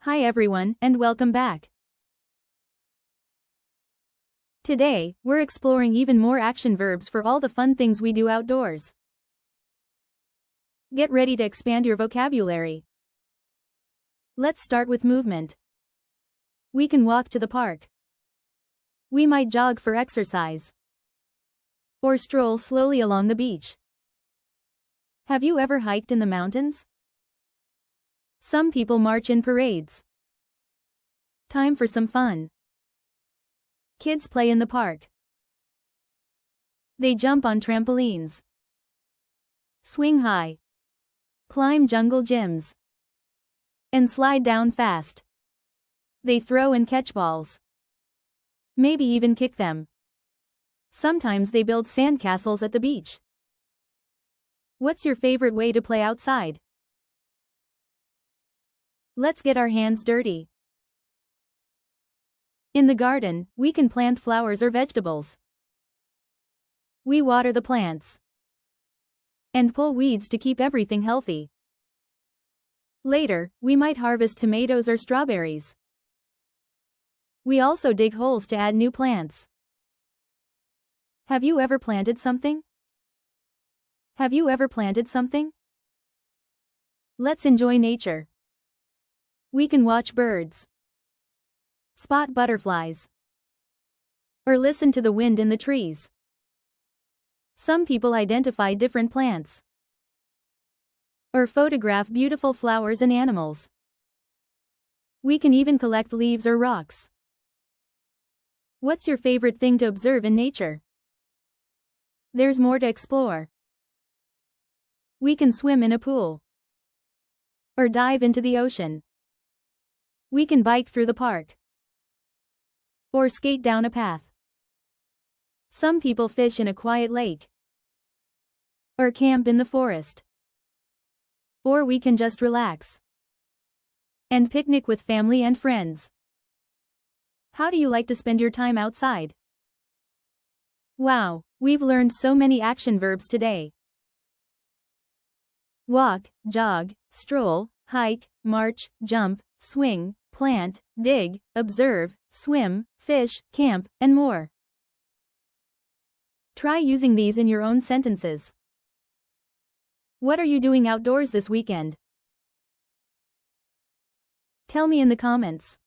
Hi everyone, and welcome back. Today, we're exploring even more action verbs for all the fun things we do outdoors. Get ready to expand your vocabulary. Let's start with movement. We can walk to the park. We might jog for exercise. Or stroll slowly along the beach. Have you ever hiked in the mountains? Some people march in parades. Time for some fun. Kids play in the park. They jump on trampolines. Swing high. Climb jungle gyms. And slide down fast. They throw and catch balls. Maybe even kick them. Sometimes they build sandcastles at the beach. What's your favorite way to play outside? Let's get our hands dirty. In the garden, we can plant flowers or vegetables. We water the plants. And pull weeds to keep everything healthy. Later, we might harvest tomatoes or strawberries. We also dig holes to add new plants. Have you ever planted something? Have you ever planted something? Let's enjoy nature. We can watch birds, spot butterflies, or listen to the wind in the trees. Some people identify different plants, or photograph beautiful flowers and animals. We can even collect leaves or rocks. What's your favorite thing to observe in nature? There's more to explore. We can swim in a pool, or dive into the ocean. We can bike through the park, or skate down a path. Some people fish in a quiet lake, or camp in the forest. Or we can just relax and picnic with family and friends. How do you like to spend your time outside? Wow, we've learned so many action verbs today. Walk, jog, stroll, hike, march, jump, swing, plant, dig, observe, swim, fish, camp, and more. Try using these in your own sentences. What are you doing outdoors this weekend? Tell me in the comments.